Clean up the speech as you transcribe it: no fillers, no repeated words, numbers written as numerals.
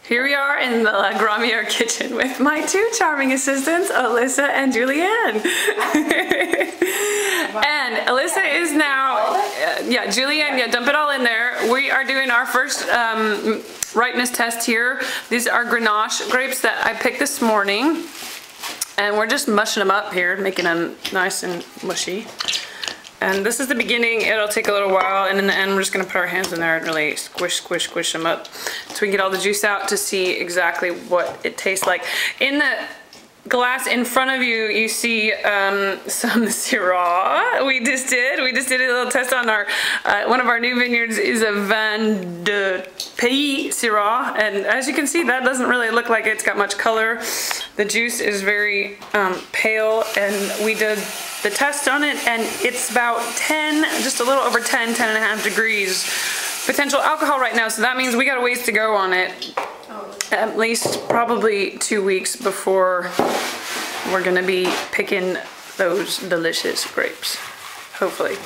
Here we are in the La Gramiere kitchen with my two charming assistants, Alyssa and Julianne. And Alyssa is now, Julianne, dump it all in there. We are doing our first ripeness test here. These are Grenache grapes that I picked this morning. And we're just mushing them up here, making them nice and mushy. And this is the beginning. It'll take a little while, and in the end we're just gonna put our hands in there and really squish them up so we can get all the juice out to see exactly what it tastes like. In the glass in front of you, you see some Syrah. We just did a little test on our, one of our new vineyards is a Vin de Pays Syrah, and as you can see, that doesn't really look like it's got much color. The juice is very pale, and we did the test on it, and it's about 10, just a little over 10 and a half degrees potential alcohol right now, so that means we got a ways to go on it. At least probably 2 weeks before we're gonna be picking those delicious grapes, hopefully.